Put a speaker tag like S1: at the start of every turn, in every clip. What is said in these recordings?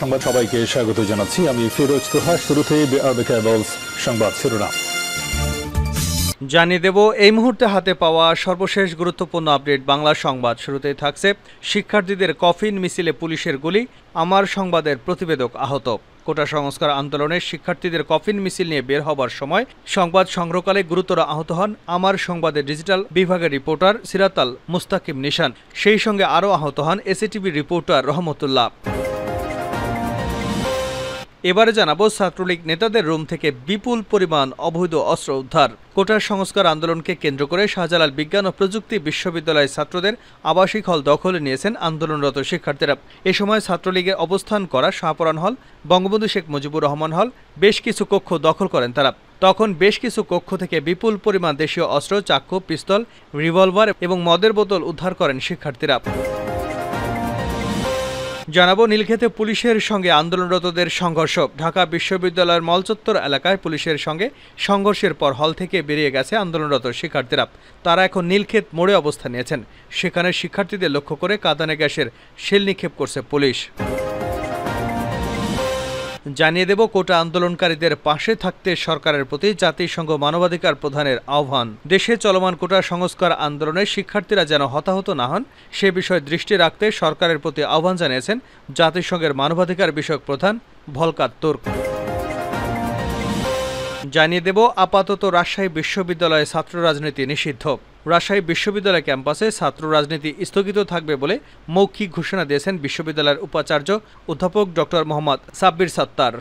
S1: সংবাদ সবাইকে স্বাগত জানাচ্ছি। আমি ফিরোজ তোহা। শুরুতে সংবাদ শিরোনাম
S2: জানিয়ে দেব এই মুহূর্তে হাতে পাওয়া সর্বশেষ গুরুত্বপূর্ণ আপডেট বাংলা সংবাদ। শুরুতেই থাকছে শিক্ষার্থীদের কফিন মিছিলে পুলিশের গুলি, আমার সংবাদের প্রতিবেদক আহত। কোটা সংস্কার আন্দোলনে শিক্ষার্থীদের কফিন মিছিল নিয়ে বের হবার সময় সংবাদ সংগ্রহকালে গুরুতর আহত হন আমার সংবাদের ডিজিটাল বিভাগের রিপোর্টার সিরাতাল মুস্তাকিম নিশান। সেই সঙ্গে আরও আহত হন এসিটিভির রিপোর্টার রহমতুল্লাহ। এবারে জানাবো ছাত্রলীগ নেতাদের রুম থেকে বিপুল পরিমাণ অবৈধ অস্ত্র উদ্ধার। কোটা সংস্কার আন্দোলনকে কেন্দ্র করে শাহজালাল বিজ্ঞান ও প্রযুক্তি বিশ্ববিদ্যালয়ের ছাত্রদের আবাসিক হল দখলে নিয়েছেন আন্দোলনরত শিক্ষার্থীরা। এ সময় ছাত্রলীগের অবস্থান করা শাহপরান হল, বঙ্গবন্ধু শেখ মুজিবুর রহমান হল বেশ কিছু কক্ষ দখল করেন তারা। তখন বেশ কিছু কক্ষ থেকে বিপুল পরিমাণ দেশীয় অস্ত্র, চাকু, পিস্তল, রিভলভার এবং মদের বোতল উদ্ধার করেন শিক্ষার্থীরা। জানাবো নীলক্ষেতে পুলিশের সঙ্গে আন্দোলনরতদের সংঘর্ষ। ঢাকা বিশ্ববিদ্যালয়ের মলচত্বর এলাকায় পুলিশের সঙ্গে সংঘর্ষের পর হল থেকে বেরিয়ে গেছে আন্দোলনরত শিক্ষার্থীরা। তারা এখন নীলক্ষেত মোড়ে অবস্থান নিয়েছেন। সেখানে শিক্ষার্থীদের লক্ষ্য করে কাঁদানে গ্যাসের শেল নিক্ষেপ করছে পুলিশ। জানিয়ে দেব কোটা আন্দোলনকারীদের পাশে থাকতে সরকারের প্রতি জাতিসংঘ মানবাধিকার প্রধানের আহ্বান। দেশে চলমান কোটা সংস্কার আন্দোলনে শিক্ষার্থীরা যেন হতাহত না হন সে বিষয়ে দৃষ্টি রাখতে সরকারের প্রতি আহ্বান জানিয়েছেন জাতিসংঘের মানবাধিকার বিষয়ক প্রধান ভলকার তুর্ক। জানিয়ে দেব আপাতত রাজশাহী বিশ্ববিদ্যালয়ে ছাত্র রাজনীতি নিষিদ্ধ। রাজশাহী বিশ্ববিদ্যালয় ক্যাম্পাসে ছাত্র রাজনীতি স্থগিত থাকবে বলে মৌখিক ঘোষণা দিয়েছেন বিশ্ববিদ্যালয়ের উপাচার্য অধ্যাপক ডক্টর মোহাম্মদ সাব্বির সত্তার।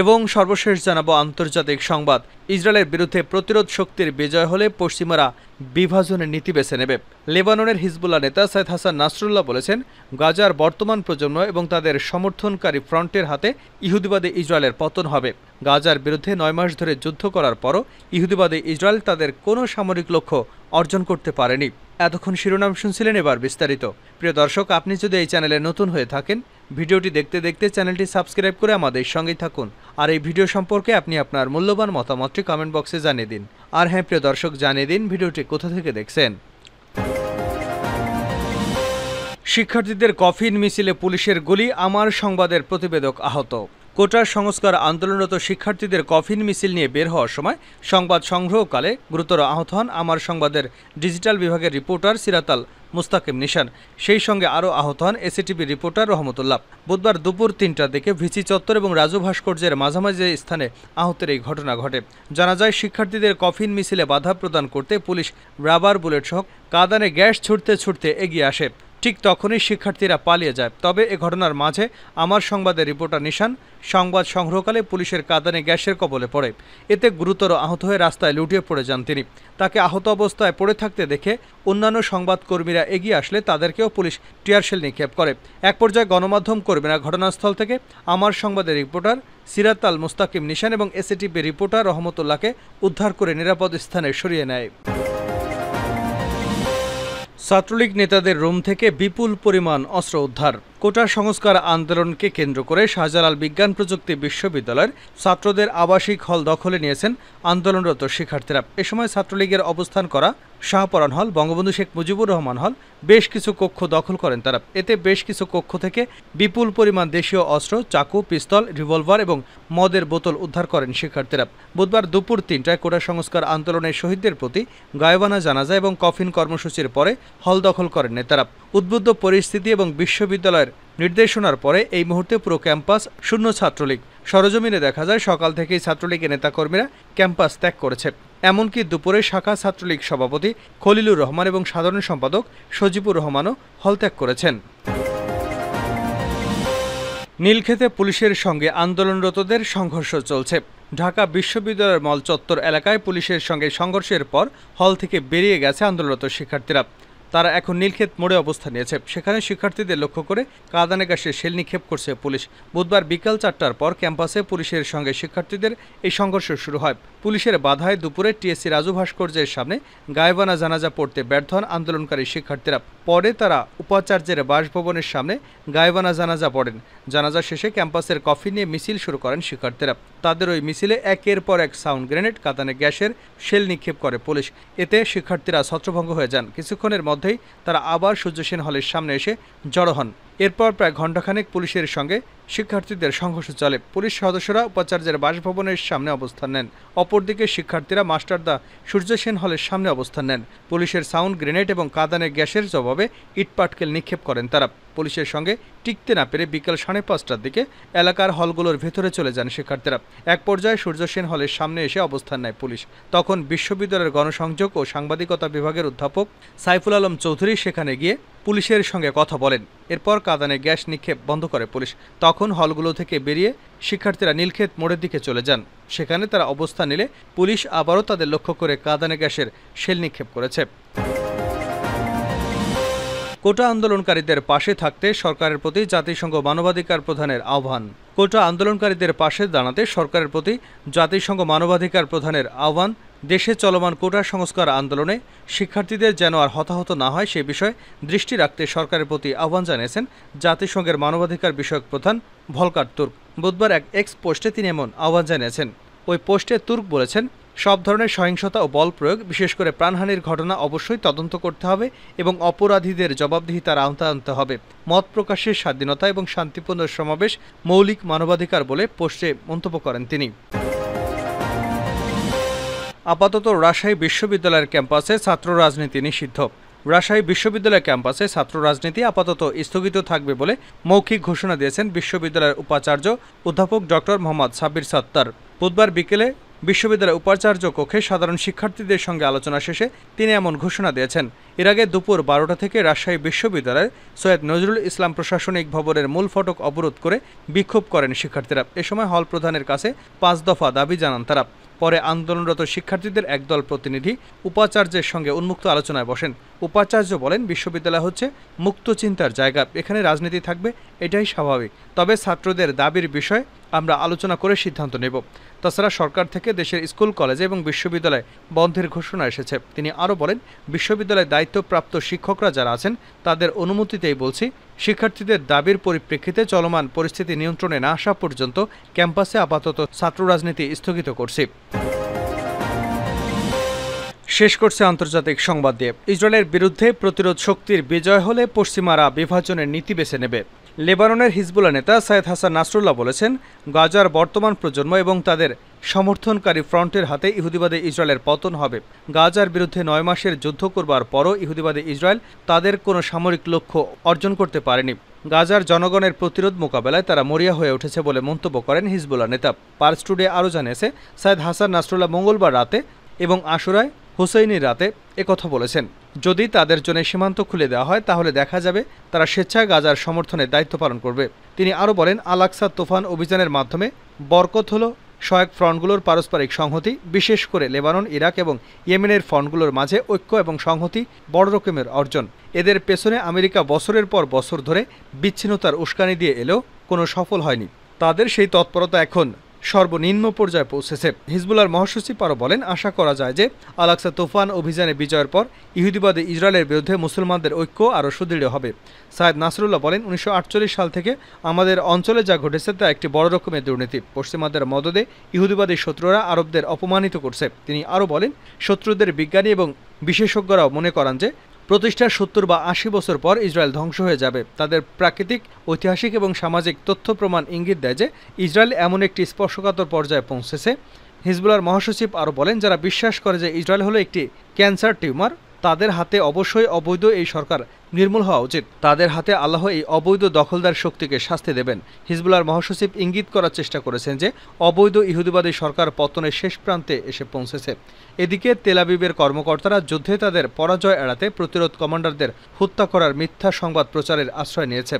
S2: এবং সর্বশেষ জানাবো আন্তর্জাতিক সংবাদ। ইসরায়েলের বিরুদ্ধে প্রতিরোধ শক্তির বিজয় হলে পশ্চিমারা বিভাজনের নীতি বেছে নেবে। লেবাননের হিজবুল্লাহ নেতা সৈয়দ হাসান নাসরুল্লাহ বলেছেন, গাজার বর্তমান প্রজন্ম এবং তাদের সমর্থনকারী ফ্রন্টের হাতে ইহুদিবাদী ইসরায়েলের পতন হবে। গাজার বিরুদ্ধে 9 মাস ধরে যুদ্ধ করার পরও ইহুদিবাদী ইসরায়েল তাদের কোনো সামরিক লক্ষ্য অর্জন করতে পারেনি। এতক্ষণ শিরোনাম শুনছিলেন, এবার বিস্তারিত। প্রিয় দর্শক, আপনি যদি এই চ্যানেলে নতুন হয়ে থাকেন, ভিডিওটি দেখতে দেখতে চ্যানেলটি সাবস্ক্রাইব করে আমাদের সঙ্গেই থাকুন। আর এই ভিডিও সম্পর্কে আপনি আপনার মূল্যবান মতামতটি কমেন্ট বক্সে জানিয়ে দিন। আর হ্যাঁ প্রিয় দর্শক, জানিয়ে দিন ভিডিওটি কোথা থেকে দেখছেন। শিক্ষার্থীদের কফিন মিছিলে পুলিশের গুলি, আমার সংবাদের প্রতিবেদক আহত। কোটা সংস্কার আন্দোলনরত শিক্ষার্থীদের কফিন মিছিল নিয়ে বের হওয়ার সময় সংবাদ সংগ্রহকালে গুরুতর আহত হন আমার সংবাদের ডিজিটাল বিভাগের রিপোর্টার সিরাতাল মুস্তাকিম নিশান। সেই সঙ্গে আরও আহত হন এসিটিভি রিপোর্টার রহমতুল্লাহ। বুধবার দুপুর 3টার দিকে ভিসি চত্বর এবং রাজু ভাস্কর্যের মাঝামাঝি স্থানে আহতের এই ঘটনা ঘটে। জানা যায়, শিক্ষার্থীদের কফিন মিছিলে বাধা প্রদান করতে পুলিশ রাবার বুলেট সহ কাঁদানে গ্যাস ছুটতে ছুটতে এগিয়ে আসে। ঠিক তখনই শিক্ষার্থীরা পালিয়ে যায়। তবে এ ঘটনার মাঝে আমার সংবাদের রিপোর্টার নিশান সংবাদ সংগ্রহকালে পুলিশের কাঁদানে গ্যাসের কবলে পড়ে। এতে গুরুতর আহত হয়ে রাস্তায় লুটিয়ে পড়ে যান তিনি। তাকে আহত অবস্থায় পড়ে থাকতে দেখে অন্যান্য সংবাদকর্মীরা এগিয়ে আসলে তাদেরকেও পুলিশ টিয়ারশেল নিক্ষেপ করে। এক পর্যায়ে গণমাধ্যম কর্মীরা ঘটনাস্থল থেকে আমার সংবাদের রিপোর্টার সিরাতাল মুস্তাকিম নিশান এবং এসিটিভি রিপোর্টার রহমতুল্লাহকে উদ্ধার করে নিরাপদ স্থানে সরিয়ে নেয়। ছাত্রলীগ নেতাদের রুম থেকে বিপুল পরিমাণ অস্ত্র উদ্ধার। কোটা সংস্কার আন্দোলনকে কেন্দ্র করে শাহজালাল বিজ্ঞান প্রযুক্তি বিশ্ববিদ্যালয়ের ছাত্রদের আবাসিক হল দখলে নিয়েছেন আন্দোলনরত শিক্ষার্থীরা। এ সময় ছাত্রলীগের অবস্থান করা শাহপরান হল, বঙ্গবন্ধু শেখ মুজিবুর রহমান হল বেশ কিছু কক্ষ দখল করেন তারা। এতে বেশ কিছু কক্ষ থেকে বিপুল পরিমাণ দেশীয় অস্ত্র, চাকু, পিস্তল, রিভলভার এবং মদের বোতল উদ্ধার করেন শিক্ষার্থীরা। বুধবার দুপুর 3টায় কোটা সংস্কার আন্দোলনের শহীদদের প্রতি গায়বানা জানাজা এবং কফিন কর্মসূচির পরে হল দখল করেন নেতারা। উদ্বুদ্ধ পরিস্থিতি এবং বিশ্ববিদ্যালয়ের নির্দেশনার পরে এই মুহূর্তে পুরো ক্যাম্পাস শূন্য ছাত্রলীগ। সরজমিনে দেখা যায়, সকাল থেকেই ছাত্রলীগের নেতাকর্মীরা ক্যাম্পাস ত্যাগ করেছে। এমনকি দুপুরে শাখা ছাত্রলীগ সভাপতি খলিলুর রহমান এবং সাধারণ সম্পাদক সজিবুর রহমানও হল ত্যাগ করেছেন। নীলক্ষেতে পুলিশের সঙ্গে আন্দোলনরতদের সংঘর্ষ চলছে। ঢাকা বিশ্ববিদ্যালয়ের মল চত্বর এলাকায় পুলিশের সঙ্গে সংঘর্ষের পর হল থেকে বেরিয়ে গেছে আন্দোলনরত শিক্ষার্থীরা। তারা এখন নীলক্ষেত মোড়ে অবস্থান নিয়েছে। সেখানে শিক্ষার্থীদের লক্ষ্য করে কাঁদানে গ্যাসের শেল নিক্ষেপ করছে পুলিশ। বুধবার বিকাল 4টার পর ক্যাম্পাসে পুলিশের সঙ্গে শিক্ষার্থীদের এই সংঘর্ষ শুরু হয়। পুলিশের বাধায় দুপুরে টিএসসি রাজু ভাস্কর্যের সামনে গায়বানা জানাজা পড়তে ব্যর্থ হন আন্দোলনকারী শিক্ষার্থীরা। পরে তারা উপাচার্যের বাসভবনের সামনে গায়বানা জানাজা পড়েন। জানাজা শেষে ক্যাম্পাসের কফি নিয়ে মিছিল শুরু করেন শিক্ষার্থীরা। তাদের ওই মিছিলে একের পর এক সাউন্ড গ্রেনেড, কাঁদানে গ্যাসের শেল নিক্ষেপ করে পুলিশ। এতে শিক্ষার্থীরা ছত্রভঙ্গ হয়ে যান। কিছুক্ষণের মধ্যেই তারা আবার সূর্য সেন হলের সামনে এসে জড়ো হন। এরপর প্রায় ঘণ্টাখানেক পুলিশের সঙ্গে শিক্ষার্থীদের সংঘর্ষ চলে। পুলিশ সদস্যরা উপাচার্যের বাসভবনের সামনে অবস্থান নেন। অপরদিকে শিক্ষার্থীরা মাস্টারদা সূর্য সেন হলের সামনে অবস্থান নেন। পুলিশের সাউন্ড গ্রেনেড এবং কাঁদানে গ্যাসের জবাবে ইটপাটকেল নিক্ষেপ করেন তারা। পুলিশের সঙ্গে টিকতে না পেরে বিকেল 5:30টার দিকে এলাকার হলগুলোর ভেতরে চলে যান শিক্ষার্থীরা। এক পর্যায়ে সূর্য সেন হলের সামনে এসে অবস্থান নেয় পুলিশ। তখন বিশ্ববিদ্যালয়ের গণসংযোগ ও সাংবাদিকতা বিভাগের অধ্যাপক সাইফুল আলম চৌধুরী সেখানে গিয়ে পুলিশের সঙ্গে কথা বলেন। এরপর কাঁদানে গ্যাস নিক্ষেপ বন্ধ করে পুলিশ। তখন হলগুলো থেকে বেরিয়ে শিক্ষার্থীরা নীলক্ষেত মোড়ের দিকে চলে যান। সেখানে তারা অবস্থান নিলে পুলিশ আবারও তাদের লক্ষ্য করে কাঁদানে গ্যাসের শেল নিক্ষেপ করেছে। কোটা আন্দোলনকারীদের পাশে থাকতে সরকারের প্রতি জাতিসংঘ মানবাধিকার প্রধানের আহ্বান। কোটা আন্দোলনকারীদের পাশে দাঁড়াতে সরকারের প্রতি জাতিসংঘ মানবাধিকার প্রধানের আহ্বান। দেশে চলমান কোটা সংস্কার আন্দোলনে শিক্ষার্থীদের যেন আর হতাহত না হয় সে বিষয়ে দৃষ্টি রাখতে সরকারের প্রতি আহ্বান জানিয়েছেন জাতিসংঘের মানবাধিকার বিষয়ক প্রধান ভলকার তুর্ক। বুধবার এক এক্স পোস্টে তিনি এমন আহ্বান জানিয়েছেন। ওই পোস্টে তুর্ক বলেছেন, সব ধরনের সহিংসতা ও বল প্রয়োগ, বিশেষ করে প্রাণহানির ঘটনা অবশ্যই তদন্ত করতে হবে এবং অপরাধীদের জবাবদিহিতার আওতায় আনতে হবে। মত প্রকাশের স্বাধীনতা এবং শান্তিপূর্ণ সমাবেশ মৌলিক মানবাধিকার বলে পোস্টে মন্তব্য করেন তিনি। আপাতত রাজশাহী বিশ্ববিদ্যালয়ের ক্যাম্পাসে ছাত্র রাজনীতি নিষিদ্ধ। রাজশাহী বিশ্ববিদ্যালয় ক্যাম্পাসে ছাত্র রাজনীতি আপাতত স্থগিত থাকবে বলে মৌখিক ঘোষণা দিয়েছেন বিশ্ববিদ্যালয়ের উপাচার্য অধ্যাপক ডক্টর মোহাম্মদ সাব্বির সত্তার। বুধবার বিকেলে বিশ্ববিদ্যালয়ের উপাচার্য কক্ষে সাধারণ শিক্ষার্থীদের সঙ্গে আলোচনা শেষে তিনি এমন ঘোষণা দিয়েছেন। এর আগে দুপুর 12টা থেকে রাজশাহী বিশ্ববিদ্যালয়ের সৈয়দ নজরুল ইসলাম প্রশাসনিক ভবনের মূল ফটক অবরোধ করে বিক্ষোভ করেন শিক্ষার্থীরা। এ সময় হল প্রধানের কাছে 5 দফা দাবি জানান তারা। পরে আন্দোলনরত শিক্ষার্থীদের একদল প্রতিনিধি উপাচার্যের সঙ্গে উন্মুক্ত আলোচনায় বসেন। উপাচার্য বলেন, বিশ্ববিদ্যালয় হচ্ছে মুক্ত চিন্তার জায়গা, এখানে রাজনীতি থাকবে, এটাই স্বাভাবিক। তবে ছাত্রদের দাবির বিষয়ে আমরা আলোচনা করে সিদ্ধান্ত নেব। তাছাড়া সরকার থেকে দেশের স্কুল, কলেজে এবং বিশ্ববিদ্যালয় বন্ধের ঘোষণা এসেছে। তিনি আরও বলেন, বিশ্ববিদ্যালয়ে দায়িত্বপ্রাপ্ত শিক্ষকরা যারা আছেন তাদের অনুমতিতেই বলছি, শিক্ষার্থীদের দাবির পরিপ্রেক্ষিতে চলমান পরিস্থিতি নিয়ন্ত্রণে না আসা পর্যন্ত ক্যাম্পাসে আপাতত ছাত্র রাজনীতি স্থগিত করছি। শেষ করছে আন্তর্জাতিক সংবাদ দিয়ে। ইসরায়েলের বিরুদ্ধে প্রতিরোধ শক্তির বিজয় হলে পশ্চিমারা বিভাজনের নীতি বেছে নেবে। লেবাননের হিজবুল্লাহ নেতা সাইয়েদ হাসান নাসরুল্লাহ বলেছেন, গাজার বর্তমান প্রজন্ম এবং তাদের সমর্থনকারী ফ্রন্টের হাতে ইহুদিবাদী ইসরায়েলের পতন হবে। গাজার বিরুদ্ধে 9 মাসের যুদ্ধ করবার পরও ইহুদিবাদী ইসরায়েল তাদের কোনো সামরিক লক্ষ্য অর্জন করতে পারেনি। গাজার জনগণের প্রতিরোধ মোকাবেলায় তারা মরিয়া হয়ে উঠেছে বলে মন্তব্য করেন হিজবুল্লাহ নেতা। পার্স টুডে আরও জানিয়েছে, সাইয়েদ হাসান নাসরুল্লাহ মঙ্গলবার রাতে এবং আশুরায় হুসেইনির রাতে একথা বলেছেন। যদি তাদের জন্য সীমান্ত খুলে দেওয়া হয় তাহলে দেখা যাবে তারা স্বেচ্ছায় গাজার সমর্থনে দায়িত্ব পালন করবে। তিনি আরও বলেন, আল আকসা তুফান অভিযানের মাধ্যমে বরকত হল সহায়ক ফ্রন্টগুলোর পারস্পরিক সংহতি, বিশেষ করে লেবানন, ইরাক এবং ইয়েমেনের ফ্রন্টগুলোর মাঝে ঐক্য এবং সংহতি বড় রকমের অর্জন। এদের পেছনে আমেরিকা বছরের পর বছর ধরে বিচ্ছিন্নতার উস্কানি দিয়ে এলেও কোনো সফল হয়নি। তাদের সেই তৎপরতা এখন সর্বনিম্ন পর্যায়ে পৌঁছেছে। হিজবুল্লাহর মহাসচিব আরও বলেন, আশা করা যায় যে আল আকসা তুফান অভিযানে বিজয়ের পর ইহুদিবাদী ইসরায়েলের বিরুদ্ধে মুসলমানদের ঐক্য আরও সুদৃঢ় হবে। সাইয়েদ নাসরুল্লাহ বলেন, 1948 সাল থেকে আমাদের অঞ্চলে যা ঘটেছে তা একটি বড় রকমের দুর্নীতি। পশ্চিমাদের মদদে ইহুদিবাদী শত্রুরা আরবদের অপমানিত করছে। তিনি আরও বলেন, শত্রুদের বিজ্ঞানী এবং বিশেষজ্ঞরাও মনে করেন যে প্রতিষ্ঠার 70 বা 80 বছর পর ইসরায়েল ধ্বংস হয়ে যাবে। তাদের প্রাকৃতিক, ঐতিহাসিক এবং সামাজিক তথ্য প্রমাণ ইঙ্গিত দেয় যে ইসরায়েল এমন একটি স্পর্শকাতর পর্যায়ে পৌঁছেছে। হিজবুল্লাহর মহাসচিব আরও বলেন, যারা বিশ্বাস করে যে ইসরায়েল হলো একটি ক্যান্সার টিউমার, তাদের হাতে অবশ্যই অবৈধ এই সরকার নির্মূল হওয়া উচিত। তাদের হাতে আল্লাহ এই অবৈধ দখলদার শক্তিকে শাস্তি দেবেন। হিজবুল্লাহর মহাসচিব ইঙ্গিত করার চেষ্টা করেছেন যে অবৈধ ইহুদিবাদী সরকার পতনের শেষ প্রান্তে এসে পৌঁছেছে। এদিকে তেল আবিবের কর্মকর্তারা যুদ্ধে তাদের পরাজয় এড়াতে প্রতিরোধ কমান্ডারদের হত্যা করার মিথ্যা সংবাদ প্রচারের আশ্রয় নিয়েছে।